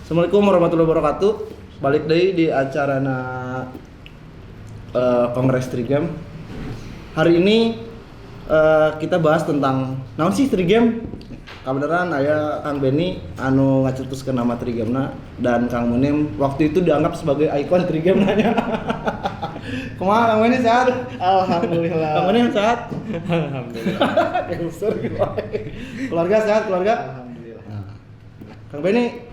Assalamualaikum warahmatullahi wabarakatuh. Balik deui di acara Kongres Trigem. Hari ini kita bahas tentang naon sih Trigem. Kabeneran aya Kang Benny anu ngacetuskeun nama Trigemna dan Kang Munim waktu itu dianggap sebagai ikon Trigemna nya. Kumaha Kang Benny sehat? Alhamdulillah. Kang Munim sehat? Alhamdulillah. Keluarga sehat keluarga? Alhamdulillah. Kang Benny,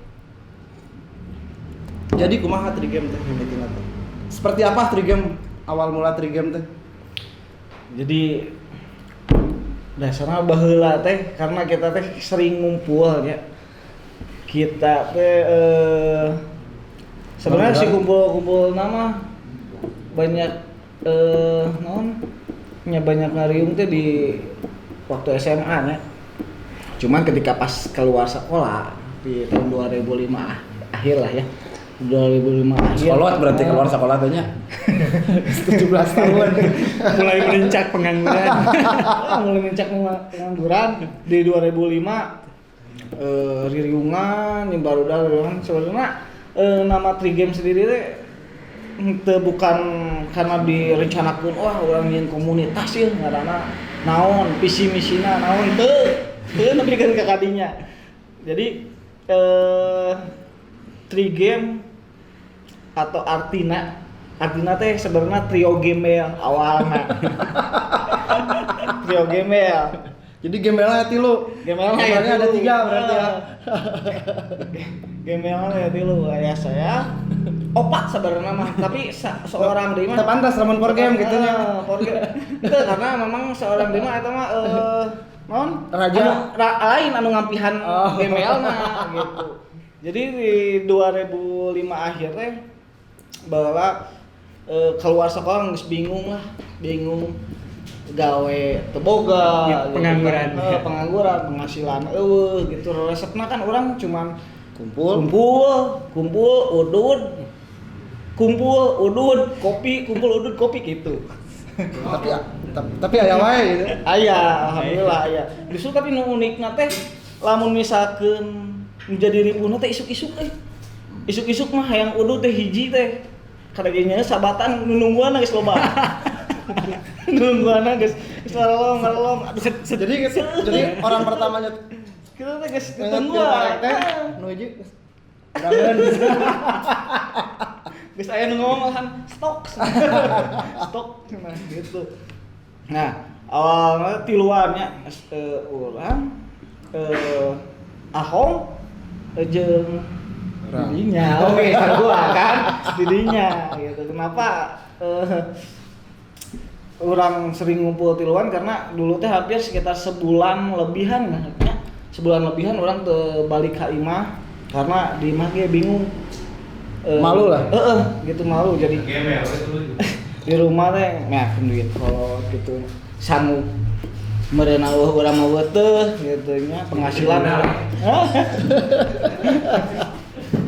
jadi kumaha Trigem teh mimitina teh? Seperti apa Trigem awal mula Trigem teh? Jadi dasarnya baheula teh karena kita teh sering ngumpul ya. Kita teh sebenarnya si kumpul nama banyak naon nya banyak ngariung teh di waktu SMA nya. Cuman ketika pas keluar sekolah di tahun 2005 akhir lah ya. 2005 akhir. Sekolah berarti keluar sekolah teh nya. 17 tahun. Mulai melincak pengangguran. Mulai melincak pengangguran di 2005 ririungan yang baru dah sebenarnya nama Trigem sendiri teh teu bukan karena direncanakeun wah urang nyeun komunitas ya ngaranna naon visi misina naon teu nepikeun ka kadinya. Jadi Trigem atau artina teh sebenarnya trio gembel awalnya. Trio gembel. Jadi gembelnya Gembelnya ada 3 berarti ya. Gembelnya ya tilu aya saya. Opat sebenarnya mah, tapi seorang deui mah Kita pantas lamun for game gitu nya. For game. Itu karena memang seorang deui mah eta mah naon? Raja. Lain anu ngampihan gembelna gitu. Jadi di 2005 akhir teh bahwa keluar sekolah geus bingung gawe teu boga ya, pengangguran gitu, pengangguran penghasilan gitu resepna kan orang cuman Kumpul udud kopi gitu. tapi aya wae gitu. Aya alhamdulillah aya. Justru tapi nu unikna teh lamun misalkeun menjadi ribuhna teh isuk-isuk mah hayang udud teh hiji teh kadagenya sabatan nungguan geus loba. Nungguan geus ngalom. Jadi orang pertamanya Kita teh geus nungguan ditungguan teh nu hiji dangan. Geus aya nu ngomong malahan stok nah gitu. Nah, awalnya tiluannya urang Ahong jeung didinya. Oke, gua kan didinya gitu. Kenapa orang sering ngumpul tiluan karena dulu teh hampir sekitar sebulan lebihan ya. Sebulan lebihan orang teu balik ka imah karena di imah ge bingung. Malu lah. Gitu malu jadi. Di rumah teh ngakeun duit kalau gitu sanggup meureuh urang mah teu gitu nya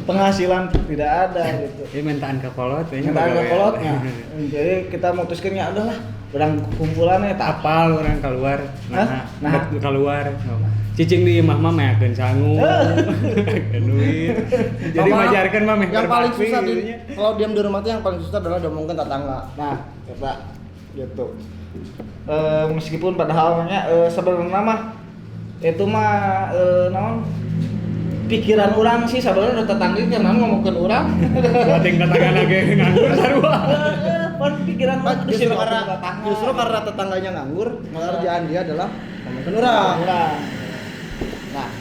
penghasilan tidak ada gitu. Ini mentaan ke kolot ya. Mentaan ke kolotnya. Jadi kita mutuskeun ya udahlah urang kumpulannya tak apal orang keluar. Nah, keluar. Cicing di imah mah meakeun sangu. Duit. Jadi majarkeun mah meh yang paling berbakti susah gitu nya. kalau diam di rumah tuh yang paling susah adalah ngomongin tetangga. Nah, kita gitu. Meskipun padahal sebenarnya mah itu mah naon pikiran orang sih sebenarnya tetangga karena ngomongkeun urang. Bating tetangga ge nganggur sarua. Pikiran orang Justru karena tetangganya nganggur, pekerjaan dia adalah ngomongin orang. Nah,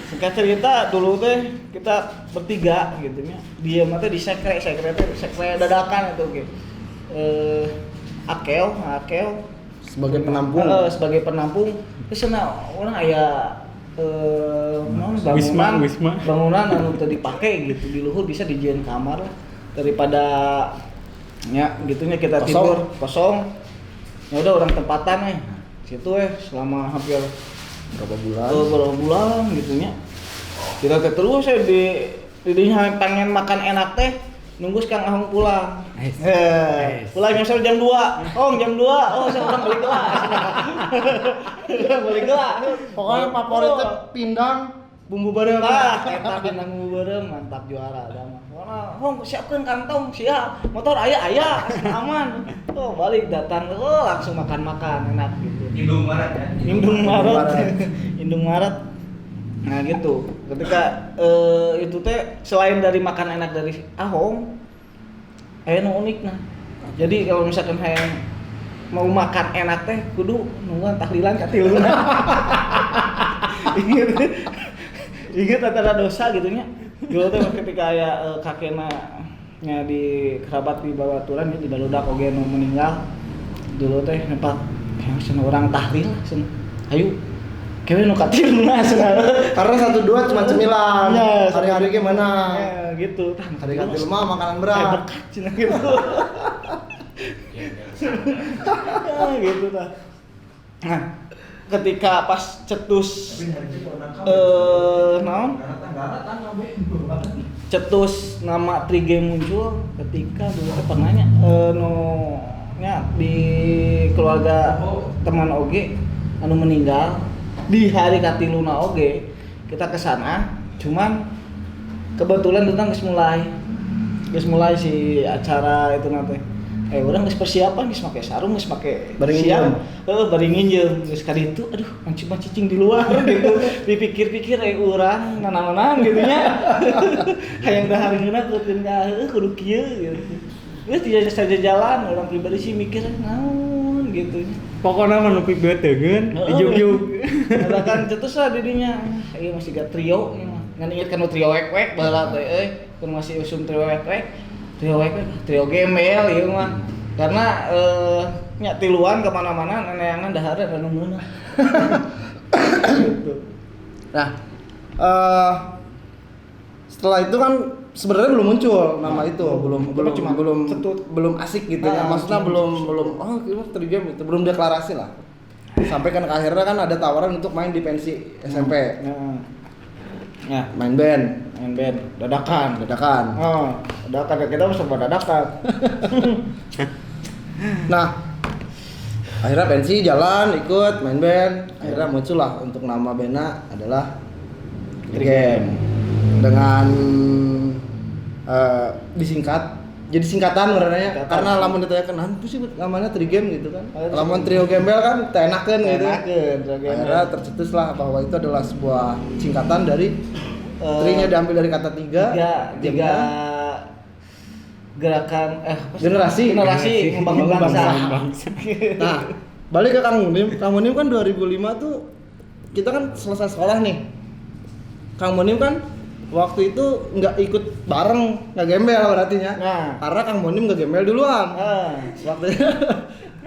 singkat cerita dulu teh kita bertiga gitu nya. Dia mah teh di sekre dadakan itu gitu. Akel Sebagai penampung. Sebagai penampung terus orang aya bangunan anu teu dipake gitu di luhur bisa dijieun kamar lah daripada nya gitunya kita tidur kosong. Ya udah orang tempatan situ selama hampir berapa bulan gitu nya. Kita teh terus di dinya pengen makan enak teh nunggu Kang Ahong pulang. Pulang nyosor jam 2. Jam 2. Saya orang balik kelas. Balik kelas. Pokoknya favoritnya pindang Bumbu bareng. Eta bintang bumbu bareng mantap juara da mah. Warna, "Hong, siapkeun kantong, siap. Motor aya, aman." Oh, balik datang, langsung makan-makan enak gitu. Indung Maret ya. Indung Maret. Nah gitu. Ketika itu teh selain dari makan enak dari Ahong, aya nu unik nah. Jadi kalau misalkan hayang mau makan enak teh kudu nungguan tahlilan ka tiluna. Ingat antara dosa gitu nya. Dulu teh ketika aya kakekna nya di kerabat di babaturan di barudak oge nu meninggal. Dulu teh nempat cenah urang tahlil cenah. Ayo kewe nu ka tiluna cenah. Karena 1 2 cuma cemilan. Ya, hari-hari gimana? Ya, gitu. Tah Hari kantil mah makanan berat. berkat cenah gitu. Gitu tah. Nah, ketika pas cetus naon? Cetus nama Trigem muncul ketika dulu teh pernah nya nya di keluarga teman oge anu meninggal di hari katiluna oge kita kesana cuman kebetulan tentang geus mulai si acara itu nanti urang geus persiapan geus make sarung geus make Bari siap bari nginjeum geus ka ditu aduh mancing di luar gitu dipikir-pikir urang nanaonan gitu nya hayang dahareunna kudu kieu gitu geus tidak saja jalan orang pribadi sih mikir naon gitu Pokoknya mah nepi beuteun, dijuk-juk. ada kan cetus lah didinya ieu masih gak trio ieu mah ngan inget kan trio wek-wek baheula teh kun masih usum trio wek-wek trio gembel ieu mah karena nya tiluan kemana-mana neneangan dahara anu meunah gitu. Nah, setelah itu kan sebenarnya belum muncul nama itu, belum asik gitu ya. Maksudnya belum kita Trigem itu belum deklarasi lah. Sampai kan akhirnya kan ada tawaran untuk main di pensi SMP. Ya, Main band dadakan. Oh, dadakan kita mah sempat dadakan. Nah, akhirnya pensi jalan ikut main band. Akhirnya muncul lah untuk nama bandnya adalah Trigem dengan disingkat jadi singkatan sebenarnya karena lamun ditanyakan apa sih namanya Trigem gitu kan. Lamun trio gembel kan teenakeun gitu. Akhirnya tercetus lah bahwa itu adalah sebuah singkatan dari trinya diambil dari kata tiga gerakan generasi membangun bangsa. Nah, balik ke Kang Munim kan 2005 tuh kita kan selesai sekolah nih. Kang Munim kan waktu itu nggak ikut bareng, nggak gembel berarti nya. Karena Kang Munim nggak gembel duluan. Waktu itu,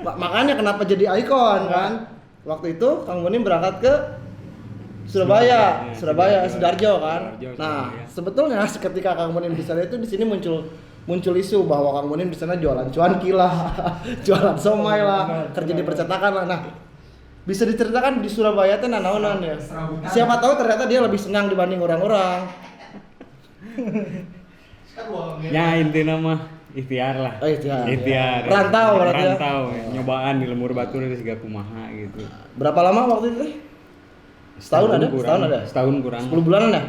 makanya kenapa jadi ikon kan? Waktu itu Kang Munim berangkat ke Surabaya, Sidoarjo kan. Nah, sebetulnya ketika Kang Munim di sana itu di sini muncul isu bahwa Kang Munim di sana jualan cuanki lah, jualan somai lah, kerja di percetakan lah. Nah, bisa diceritakan di Surabaya teh nanaonan ya. Siapa tahu ternyata dia lebih senang dibanding orang-orang. Ya intinya mah ikhtiar lah. Oh, ikhtiar. Ya. Rantau berarti ya. Nyobaan di lemur batur dari segala kumaha gitu. Berapa lama waktu itu? Setahun ada? Setahun kurang. 10 bulanan ya?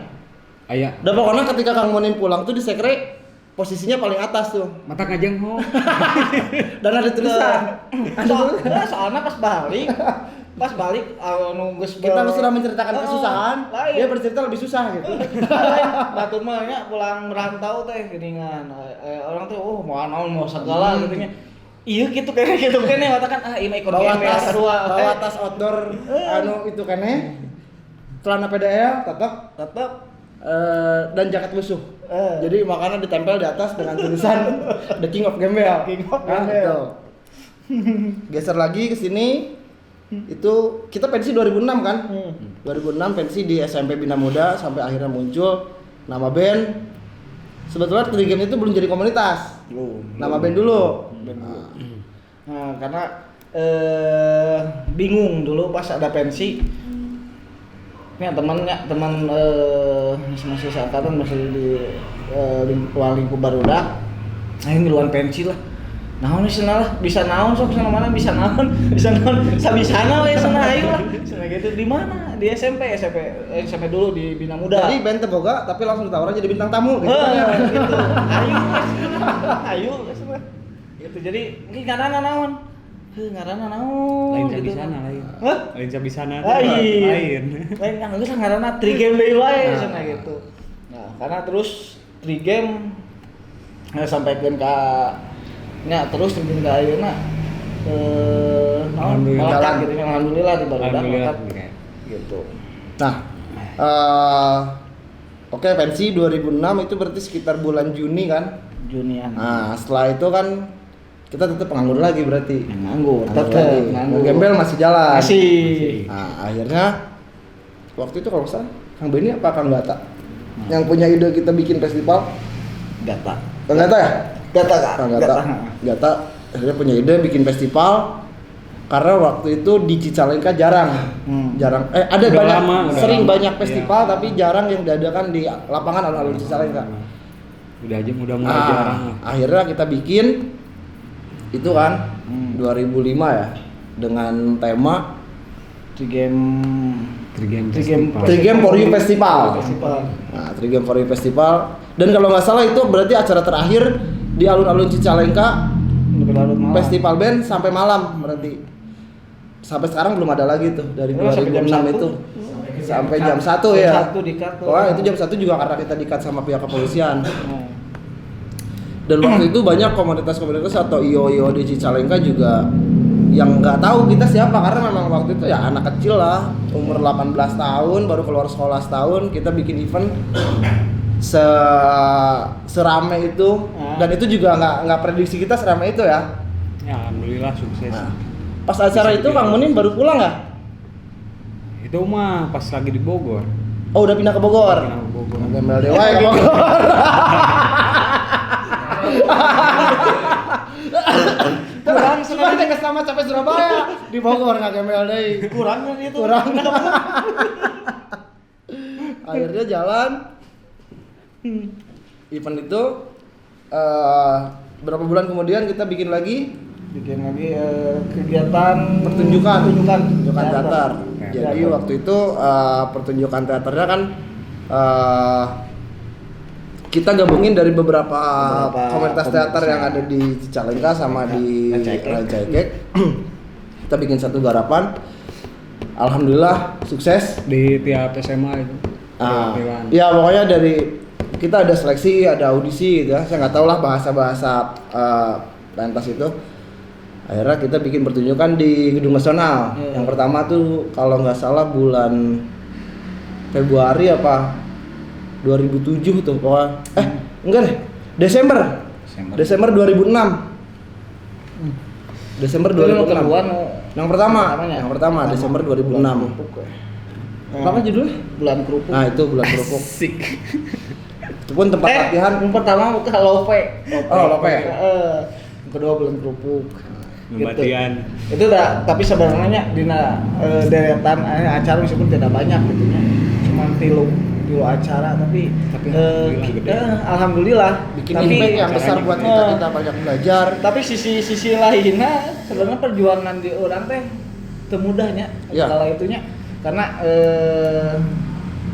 Aya. Udah pokoknya ketika Kang Munim pulang tuh di sekre posisinya paling atas tuh. Mata ngajeng ho. Dan ada tulisan. Soalnya pas balik nunggus Kita sudah menceritakan kesusahan, dia bercerita lebih susah gitu. Batur mah nya pulang merantau teh geuningan. Orang tuh mau segala gitu nya. Iya gitu kene katakan ieu mah ikut bawa tas outdoor itu kene. Celana PDL tetap dan jaket lusuh. Jadi makanan ditempel di atas dengan tulisan The King of Gembel. Gitu. Geser lagi ke sini. Itu kita pensi 2006 kan? 2006 pensi di SMP Bina Muda sampai akhirnya muncul nama band. Sebetulnya Trigem itu belum jadi komunitas. Nama band dulu. Nah, karena bingung dulu pas ada pensi. Nih teman masih seangkatan masih di lingkup barudak. Ayo ngiluan pensi lah. naon nih sana lah, bisa naon sok sana mana bisa naon sabisana we sana ayo lah. Sana gitu di mana? Di SMP dulu di Bina Muda. Jadi band Teboga tapi langsung ditawarin jadi bintang tamu gitu. Gitu. Ayo sana. Gitu. Jadi ini ngaranna naon? Ngaranna naon? Lain gitu. sabisana lain. Hah? Lain sabisana. Lain yang geus ngaranna 3 game deui wae sana gitu. Nah, karena terus 3 game sampaikan ke terus mungkin ke ayeuna Alhamdulillah. gitu alhamdulillah di barudak Alhamdulillah. gitu. Nah, oke pensi 2006 itu berarti sekitar bulan Juni kan? Junian. Nah, setelah itu kan kita tetap nganggur lagi berarti. Nganggur, Nganggur tetep lagi. nganggur. Gembel masih jalan. Masih. Nah, akhirnya waktu itu kalau nggak salah Kang Benny apa Kang Gata yang punya ide kita bikin festival? Gata. Kang Gata ya? Gata Kak. Kang Gata akhirnya punya ide bikin festival karena waktu itu di Cicalengka jarang ada Udah banyak lama, sering udah lama. banyak festival tapi jarang yang diadakan di lapangan alun-alun Cicalengka. Udah mulai jarang. Akhirnya kita bikin itu kan 2005 ya dengan tema 3 game 3 game Three Game for You Festival. Festival. Nah, Three Game for You Festival dan kalau nggak salah itu berarti acara terakhir di alun-alun Cicalengka Lebih larut malam. festival band sampai malam berarti. Sampai sekarang belum ada lagi tuh dari Oh, sampai jam 2006 1. itu. Sampai jam 1 Jam ya. 1 di-cut tuh. Wah, itu jam 1 juga karena kita di-cut sama pihak kepolisian. Oh. Dan waktu itu banyak komunitas-komunitas atau IO-IO di Cicalengka juga yang nggak tahu kita siapa karena memang waktu itu ya anak kecil lah, umur 18 tahun baru keluar sekolah setahun kita bikin event serame itu dan itu juga nggak prediksi kita serame itu ya. Ya alhamdulillah sukses. Nah, pas acara itu Kang Munin baru pulang nggak? Itu mah pas lagi di Bogor. Oh udah pindah ke Bogor. Pindah ke Bogor. Gembel Dewa ya ke Bogor. Kurang sebenarnya nggak sama sampai Surabaya di Bogor nggak gembel deh. Kurang kan itu. Kurang. Akhirnya jalan. Event itu berapa bulan kemudian kita bikin lagi Bikin lagi kegiatan pertunjukan teater. teater. Ya. Jadi waktu itu pertunjukan teaternya kan kita gabungin dari beberapa komunitas teater yang ada di Cicalengka sama di Rancaikek. Kita bikin satu garapan. Alhamdulillah sukses. Di tiap SMA itu. Ya pokoknya dari kita ada seleksi, ada audisi gitu ya. Saya nggak tahu lah bahasa-bahasa pentas itu. Akhirnya kita bikin pertunjukan di Gedung Nasional. Yang pertama tuh kalau nggak salah bulan Februari apa 2007 tuh pokoknya. Enggak deh. Desember 2006. Desember 2006. Yang pertama Desember 2006. Apa judulnya? Bulan Kerupuk. Nah, itu bulan kerupuk. Sik. Itu pun tempat latihan. Yang pertama bukan Lope. Oh, Lope. Yang kedua bulan Kerupuk. Latihan. Itu udah, tapi sebenarnya dina deretan acara meskipun tidak banyak gitu nya. Cuma tilu acara tapi alhamdulillah gede. Alhamdulillah Bikin tapi impact yang besar buat kita banyak belajar. tapi sisi lainnya sebenarnya perjuangan di orang teh teu mudahnya Ya. kala itunya karena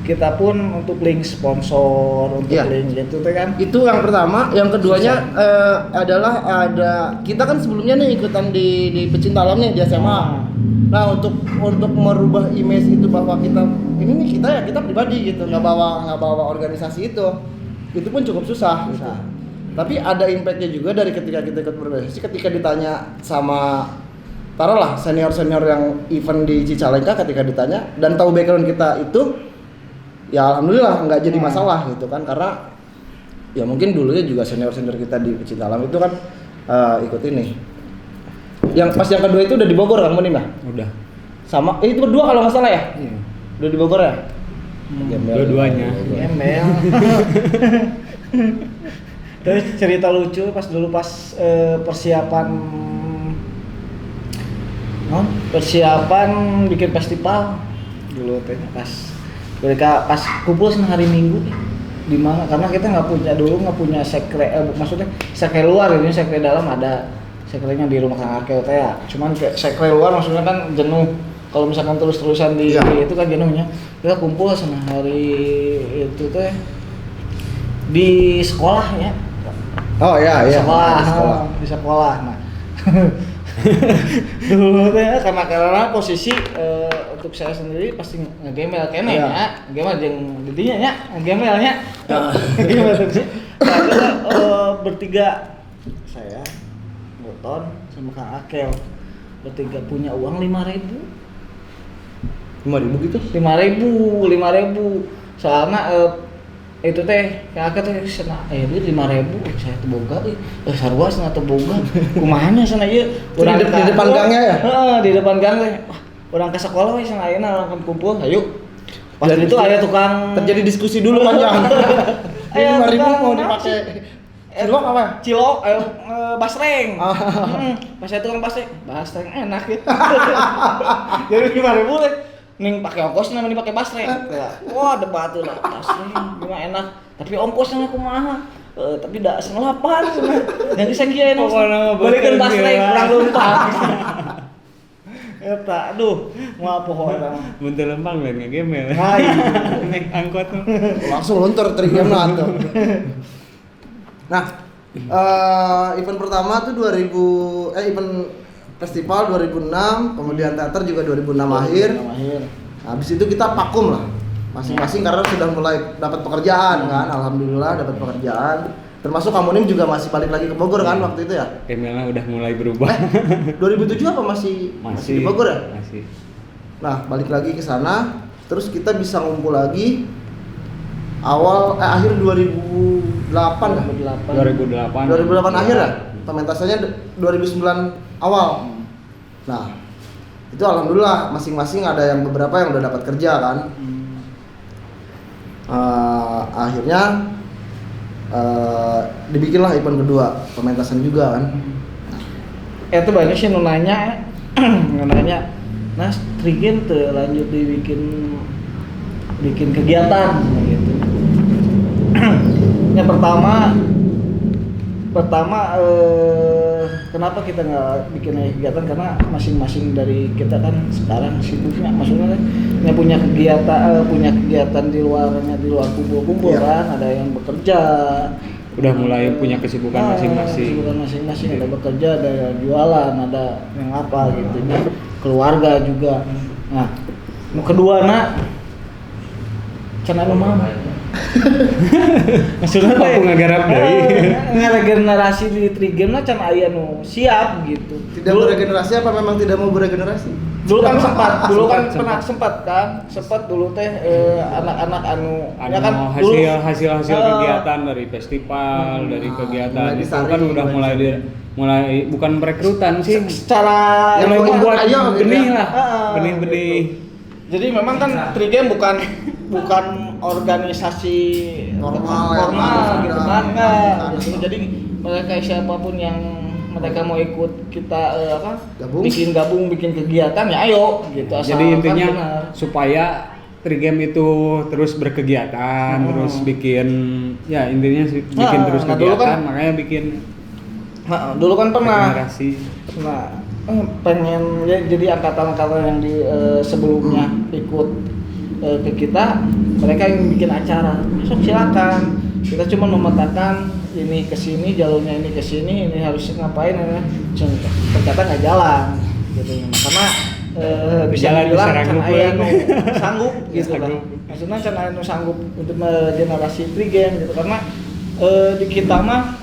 kita pun untuk link sponsor untuk Ya. link gitu teh kan Itu yang pertama, yang keduanya adalah ada kita kan sebelumnya nih ikutan di pecinta alam nih di SMA. Nah, untuk merubah image itu bahwa kita ini nih kita pribadi gitu, nggak bawa organisasi itu pun cukup susah. Gitu. Tapi ada impactnya juga dari ketika kita ikut berorganisasi, ketika ditanya sama taruhlah senior yang event di Cicalengka ketika ditanya dan tahu background kita itu, ya alhamdulillah nggak jadi masalah gitu kan karena ya mungkin dulunya juga senior kita di pecinta alam itu kan ikut ini. Yang pas yang kedua itu udah di Bogor kan Munim ya? Udah. Sama itu kedua kalau nggak salah ya? Iya. Udah di Bogor ya? Dua-duanya. embel. Terus cerita lucu pas persiapan bikin festival dulu teh pas mereka pas kumpul hari Minggu di mana karena kita nggak punya sekre maksudnya sekre luar ini sekre dalam ada sekelnya di rumah Kang Akeo teh ya. Cuman kayak sekre luar maksudnya kan jenuh. Kalau misalkan terus-terusan di itu kan jenuhnya. Kita kumpul sana hari itu teh di sekolah ya. Oh iya. Di sekolah. Nah. Dulu teh karena posisi untuk saya sendiri pasti nge-gamel kene ya. Gamel jeung didinya nya, nge-gamelnya. Gamel terus. Nah, kita bertiga saya, Boton sama Kang Akel. Bertiga punya uang 5.000. 5.000 gitu? 5.000. Soalnya itu teh kakak teh sana duit 5.000 saya teu boga sarua sana teu boga kumahanya sana ieu urang di depan gangnya ya? Di depan gang teh wah urang ka sekolah we sana ayeuna urang kumpul ayo pas itu aya tukang terjadi diskusi dulu panjang. Ini 5.000 mau dipakai cilok apa? Cilok basreng. Pas saya tukang basreng enak ya. Jadi 5.000 teh ning pakai ongkos namanya dipakai basreng. Wah, debat lah basreng gimana enak. Tapi ongkosnya kumaha? Tapi da 8 cenah. Yang bisa kieu enak. Beureun basreng urang leumpang. Eta aduh, moal poho eta mah. Mun teu lempang lain nge-gamel. Naik angkot tuh. Langsung luntur triggerna atuh. Nah, event pertama tuh event festival 2006, kemudian teater juga 2006 akhir. Habis itu kita vakum lah, masing-masing karena sudah mulai dapat pekerjaan kan, alhamdulillah dapat pekerjaan. Termasuk Kamunim juga masih balik lagi ke Bogor kan waktu itu ya? Gamelnya udah mulai berubah. 2007 apa masih di Bogor ya? Masih. Nah, balik lagi ke sana, terus kita bisa ngumpul lagi akhir 2008 lah. 2008 akhir ya? Pementasannya 2009 awal. Nah, itu alhamdulillah masing-masing ada yang beberapa yang udah dapat kerja kan. Akhirnya dibikinlah event kedua, pementasan juga kan. Itu banyak sih nanya, Nas Trigen tuh lanjut dibikin kegiatan gitu. Yang pertama kenapa kita nggak bikin kegiatan, karena masing-masing dari kita kan sekarang sibuknya, maksudnya punya kegiatan di luar kumpul-kumpul kan, ada yang bekerja, udah mulai punya kesibukan masing-masing. Ada bekerja, ada jualan, ada yang apa gitu, keluarga juga. Nah, kedua cenah nu mah maksudnya aku ngagarap deui. Regenerasi di Trigem lah can aya nu siap gitu. Tidak beregenerasi apa memang tidak mau beregenerasi? Dulu kan sempat dulu teh anak-anak anu ya kan hasil kegiatan dari festival, dari kegiatan itu kan udah mulai bukan perekrutan sih, secara yang membuat benih gitu lah, benih-benih. Jadi memang kan Trigem bukan organisasi formal gitu kan, enggak. Jadi mereka siapapun yang mereka mau ikut kita bikin kegiatan ya ayo gitu. Jadi intinya supaya Trigem itu terus berkegiatan, terus bikin ya intinya bikin terus kegiatan, makanya bikin. Dulu kan pernah generasi. Pengen ya, jadi angkatan-angkatan yang di sebelumnya ikut ke kita, mereka yang bikin acara, sok silakan. Kita cuma memetakan ini ke sini, jalurnya ini ke sini, ini harus ngapain, ternyata nggak jalan gitu. Karena bisa dibilang can aya nu sanggup gitu kan. Maksudnya can aya nu sanggup untuk generasi Trigem gitu, karena di kita mah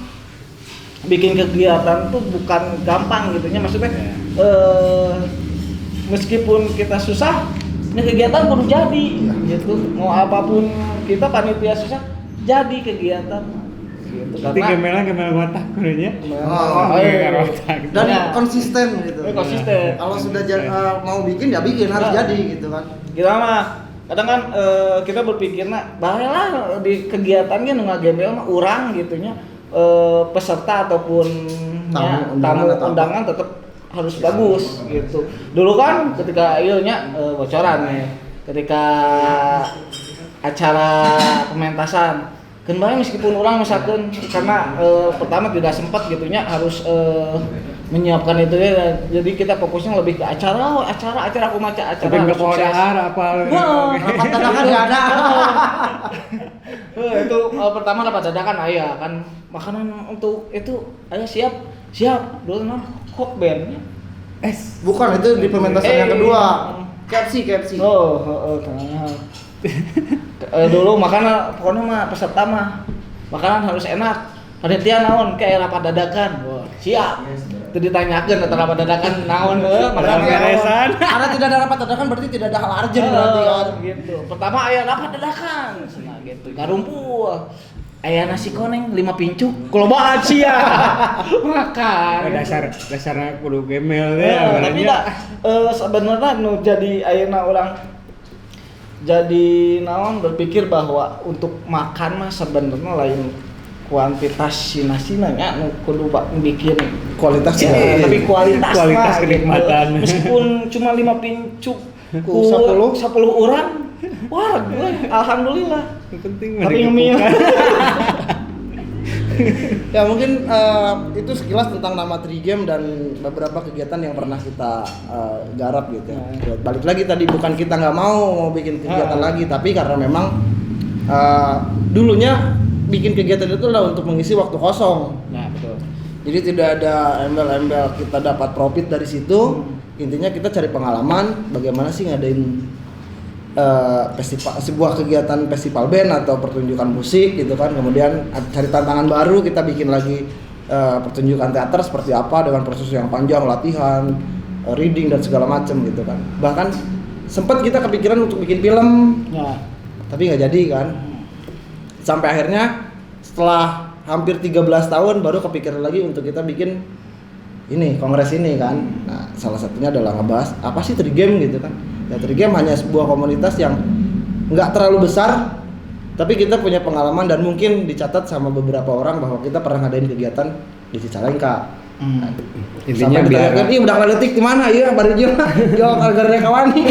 bikin kegiatan tuh bukan gampang gitu nya, maksudnya meskipun kita susah, ini kegiatan perlu jadi gitu. Mau apapun kita panitia susah, jadi kegiatan gitu. Tapi gemel watak kudunya. Dan konsisten gitu. Konsisten. Kalau sudah mau bikin ya bikin, harus jadi gitu kan. Kita mah kadang kan kita berpikir bahelah di kegiatannya nu ngagembel mah urang gitu nya. Peserta ataupun tamu undangan tetap harus bagus gitu. Dulu kan ketika bocoran nih, ketika acara pementasan kan bae meskipun orang misalkan karena pertama tidak sempat gitunya harus menyiapkan itu ya. Jadi kita fokusnya lebih ke acara aku maca acara. Tapi nggak mau dahar apa? Rapat dadakan nggak ada. Itu pertama rapat dadakan ayah kan makanan untuk itu ayah siap dulu nah hok band. Bukan, itu di pementasan yang kedua. KFC. Dulu makanan pokoknya mah peserta mah makanan harus enak. Panitia naon kayak rapat dadakan. Wah, siap. Itu ditanyakan atau rapat dadakan naon makanan beresan. Karena tidak ada rapat dadakan berarti tidak ada hal urgent berarti kan. Gitu. Pertama aya rapat dadakan. Nah gitu. Ngarumpul. Aya nasi koneng 5 pincuk, kulobaan sia. Makan. Dasarnya kudu gemel ya. Tapi enggak sebenarnya nu jadi ayeuna orang jadi naon berpikir bahwa untuk makan mah sebenarnya lain kuantitas sinasina nya nu kudu bikin Kualitas tapi kualitas kenikmatan. Meskipun cuma 5 pincuk ku 10 orang, wah gue alhamdulillah. Yang penting Tapi ngemil. Ya mungkin itu sekilas tentang nama Trigame dan beberapa kegiatan yang pernah kita garap gitu. Ya, balik lagi tadi bukan kita nggak mau bikin kegiatan lagi, tapi karena memang dulunya bikin kegiatan itu adalah untuk mengisi waktu kosong. Nah betul. Jadi tidak ada embel-embel kita dapat profit dari situ. Intinya kita cari pengalaman bagaimana sih ngadain sebuah kegiatan festival band atau pertunjukan musik gitu kan. Kemudian cari tantangan baru, kita bikin lagi pertunjukan teater seperti apa dengan proses yang panjang, latihan, reading dan segala macam gitu kan. Bahkan sempat kita kepikiran untuk bikin film, tapi nggak jadi kan. Sampai akhirnya setelah hampir 13 tahun baru kepikiran lagi untuk kita bikin ini kongres ini kan. Nah, salah satunya adalah ngebahas apa sih Trigame gitu kan. Ya, Trigame hanya sebuah komunitas yang nggak terlalu besar, tapi kita punya pengalaman dan mungkin dicatat sama beberapa orang bahwa kita pernah ngadain kegiatan di Cicalengka. Nah, Intinya sampai biar ditanyakan, udah ngeletik di mana? Iya, bari jeung. Jauh gara-gara kawan nih.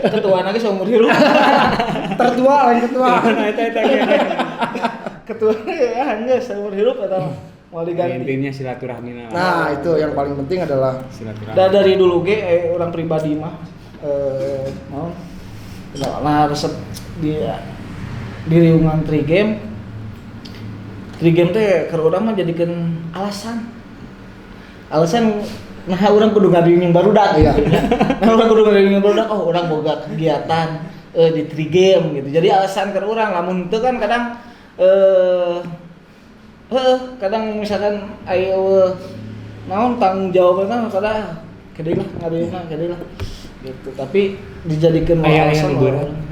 Ketua lagi seumur hidup. Tertua lain ketua. Ketua ya hanya seumur hidup atau mau diganti. intinya silaturahmi. Nah, itu yang paling penting adalah silaturahmi. Dari dulu orang pribadi mah nah resep di lingkungan Trigame teh keur urang mah jadikeun alasan nah orang kudu ngadain yang barudak ya. Nah orang kudu ngadain yang barudak orang boga kegiatan di Trigame gitu. Jadi alasan keur urang lamun teu kan kadang kadang misalkan ayo naon tanggung jawabna kada gede lah ngadain lah gitu. Tapi dijadikan alasan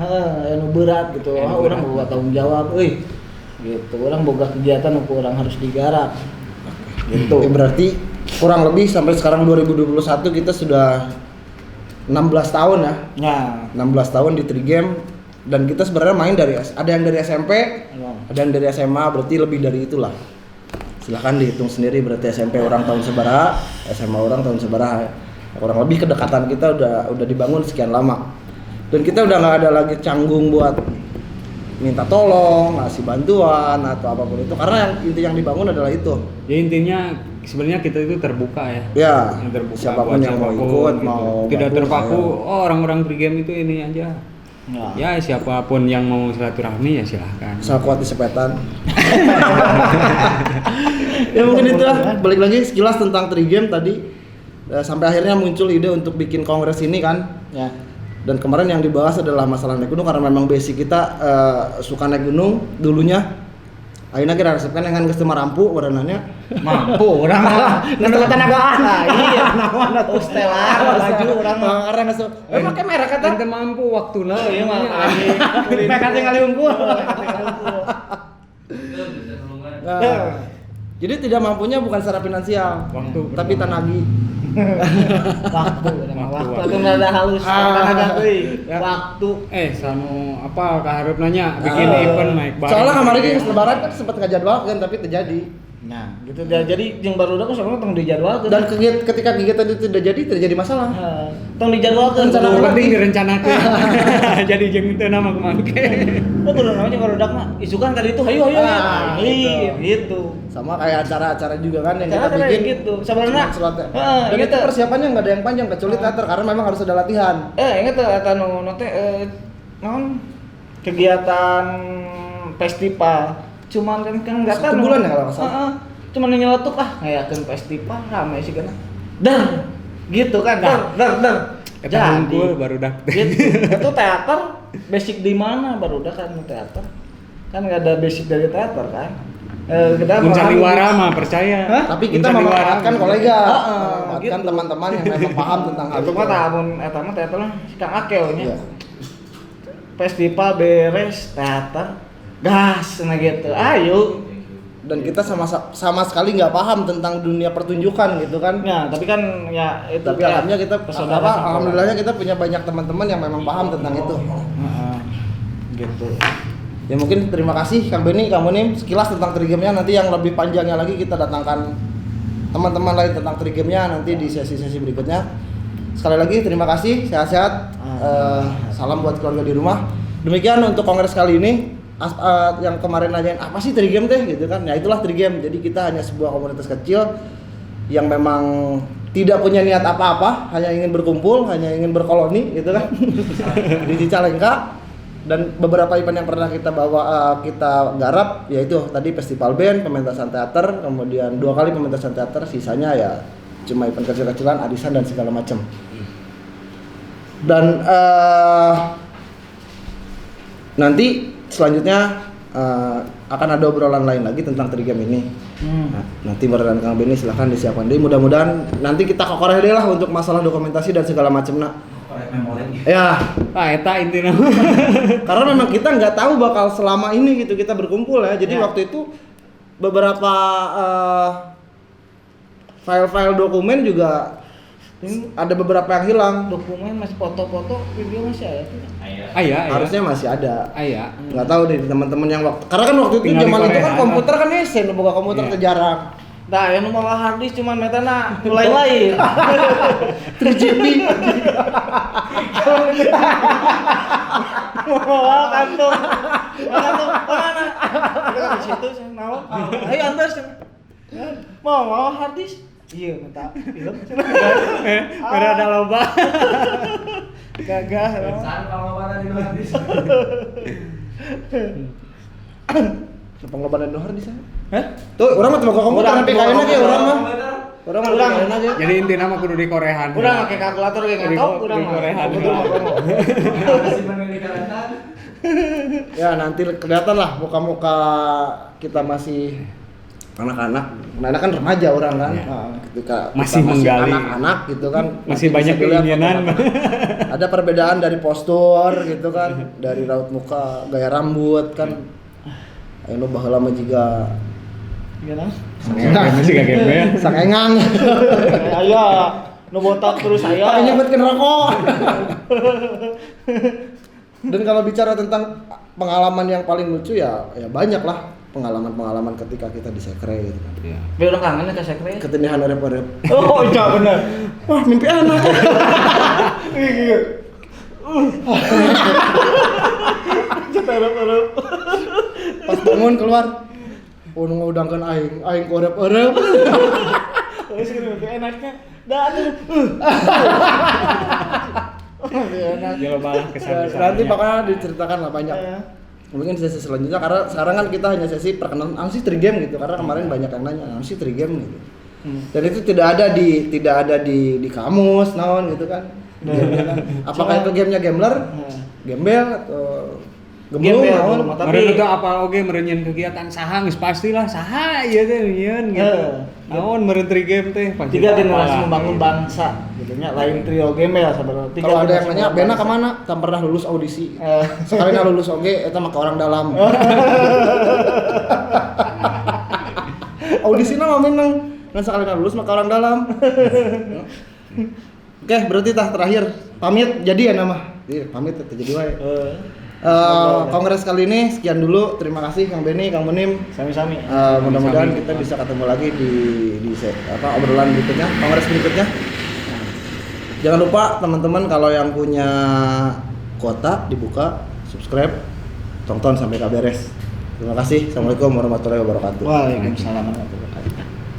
anu berat gitu. Orang boga tanggung jawab gitu. Orang boga kegiatan orang harus digarap gitu. berarti kurang lebih sampai sekarang 2021 kita sudah 16 tahun ya. Nah, 16 tahun di Trigame dan kita sebenarnya main ada yang dari SMP, ada yang dari SMA, berarti lebih dari itulah. Silahkan dihitung sendiri berarti SMP orang tahun sebaraha, SMA orang tahun sebaraha. Kurang lebih kedekatan kita udah dibangun sekian lama. Dan kita udah nggak ada lagi canggung buat minta tolong, ngasih bantuan atau apapun itu karena yang dibangun adalah itu. Ya intinya sebenarnya kita itu terbuka ya. Ya, Terbuka siapapun yang mau ikut, gitu. mau Tidak gabung, terpaku, ayo. orang-orang Trigame itu ini aja. Ya siapapun yang mau silaturahmi ya silahkan. Asal kuat di sepetan. Ya mungkin itulah, balik lagi sekilas tentang Trigame tadi. Sampai akhirnya muncul ide untuk bikin kongres ini kan. ya. Dan kemarin yang dibahas adalah masalah naik gunung karena memang basic kita suka naik gunung dulunya. Ayeuna kita resepkan dengan geus teu marampu badananya. Mampu orang mah ngeunduh tenagaan. Nah, iya naon atuh Stellar baju urang mah. Karena geus Make merek eta. Ente mampu waktuna Iya mah anjing. Merek teh ngali unggul. jadi tidak mampunya bukan secara finansial, Waktu tapi tanagi. Waktu nggak ada halus tenaga euy. Waktu. sanu apa kaharep nanya bikin event naik bareng. Soalnya kemarin kan lebaran kan sempat ngajadwalkeun tapi terjadi. Nah, gitu. Jadi yang baru udah soalnya tong dijadwalkeun. Dan ketika kegiatan itu tidak jadi masalah. Tong dijadwalkeun Yang penting direncanakan. Jadi jeung teu nama kemangke. Oh, kudu namanya barudak mah isukan kali itu hayu gitu. Sama kayak acara-acara juga kan yang kita Acara bikin gitu. Sebenarnya dan itu persiapannya nggak ada yang panjang kecuali teater karena memang harus ada latihan. Ingat eta nu teh naon kegiatan festival. Cuman kan enggak tahu. 1 bulan ya kalau nggak salah. Cuman nyeletuk ngayakeun festival rame sih kana. Dar gitu kan. Dar. Eta hungkul barudak teh. Gitu. Itu teater basic di mana barudak kan teater. Kan enggak ada basic dari teater kan. Kita Sandiwara mah percaya. Tapi kita memanfaatkan kolega, memanfaatkan gitu. teman-teman yang memang paham tentang hal itu mah tahun eta mah teater mah Kang Akel nya. Iya. Festival beres teater gas nah gitu. Ayo. Dan kita sama sekali nggak paham tentang dunia pertunjukan gitu kan. Nah, tapi kan ya itu Tapi alhamdulillah kita persaudaraan. alhamdulillahnya kita punya banyak teman-teman yang memang paham tentang itu. Gitu. Ya mungkin terima kasih Kang Beni, kamu nih sekilas tentang trigame-nya, nanti yang lebih panjangnya lagi kita datangkan teman-teman lain tentang trigame-nya nanti di sesi-sesi berikutnya. Sekali lagi terima kasih, sehat-sehat. Salam buat keluarga di rumah. Demikian untuk kongres kali ini. Yang kemarin nanyain apa sih trigame teh gitu kan. Ya itulah trigame. Jadi kita hanya sebuah komunitas kecil yang memang tidak punya niat apa-apa, hanya ingin berkumpul, hanya ingin berkoloni gitu kan. Di Cicalengka. Dan beberapa event yang pernah kita bawa kita garap yaitu tadi festival band, pementasan teater, kemudian 2 kali pementasan teater, sisanya ya cuma event kecil-kecilan, arisan dan segala macam. Dan nanti selanjutnya akan ada obrolan lain lagi tentang trigame ini. Nah, nanti beneran Kang Beni silahkan disiapkan deh. Mudah-mudahan nanti kita kokoreh deh lah untuk masalah dokumentasi dan segala macamnya. Ya, Eta intinya. karena memang kita nggak tahu bakal selama ini gitu kita berkumpul ya. Jadi waktu itu beberapa file-file dokumen juga ada beberapa yang hilang. Dokumen masih foto-foto, video masih ada tuh. Aya. Harusnya masih ada. Aya. Nggak tahu deh teman-teman yang karena kan waktu itu Tinggal di zaman itu Korea. kan komputer kan esen, buka komputer Iya. teh jarang. Nah, yang mau hard disk cuman metana lain-lain. 3GB. Mau kantung. Mana? Kita di situ sih, mau. Ayo antar sih. Mau hard disk. Iya, minta film. Berada loba. Gagah. Pengobatan dohar di sana. Hah? Tuh, orang mah teu komputer Urang tapi teu kayaknya ge komputer. urang mah. Urang mah Urang. kayaknya ge. Jadi intinya mah kudu di Korean. Udah pakai kalkulator kayak enggak tahu udah Di Korean. Ya nanti kelihatan lah muka-muka kita masih anak-anak. Nah, kan remaja orang kan. Ya. Nah, ketika Masih kita menggali. anak-anak gitu kan. Masih nanti banyak bisa dilihat keinginan. foto-foto. Ada perbedaan dari postur gitu kan, dari raut muka, gaya rambut kan. Ayo baheula mah jiga Gimana? Masih gak gembel. sangengang. Ayo, nu botak terus saya. Pakai nyebutkeun rokok. Dan kalau bicara tentang pengalaman yang paling lucu ya banyak lah pengalaman-pengalaman ketika kita di sekre gitu kan. Iya. Biar orang kangen ke sekre. Ketindihan arep-arep. Oh, iya benar. Wah, mimpi anak. Pas bangun keluar, ngudangkeun aing korep-erep. Terus mimpi enaknya. Da atuh. Enak. Jelo balah kesan. Nanti bakal diceritakan lah banyak. Mungkin sesi selanjutnya karena sekarang kan kita hanya sesi perkenalan sih trigame gitu karena kemarin banyak yang nanya sih trigame gitu. Dan itu tidak ada di kamus naon gitu kan. Gamenya kan. Apakah itu gamenya gambler, gembel atau gemblung Gembel, naon? tapi- Meureun teh apal oge meureun kegiatan saha geus pastilah saha ieu teh nyieun gitu. Naon meureun tri game teh pasti. Tiga generasi apalah. membangun bangsa, gitunya lain trio game ya sebenarnya. Tiga Kalau ada yang generasi nanya, membangun Bena bangsa. kemana? Tak pernah lulus audisi. Sekali lulus oge, eta mah ke orang dalam. Audisi mah menang. Ngan sekali lulus mah ke orang dalam. Oke, berarti tah terakhir pamit jadi ya nama. Iya, pamit teh jadi wae. Kongres kali ini sekian dulu. Terima kasih Kang Benny, Kang Munim. Sami-sami. Mudah-mudahan kita bisa ketemu lagi di obrolan berikutnya, kongres berikutnya. Jangan lupa teman-teman kalau yang punya kuota dibuka, subscribe, tonton sampai beres. Terima kasih. Assalamualaikum warahmatullahi wabarakatuh. Waalaikumsalam warahmatullahi wabarakatuh.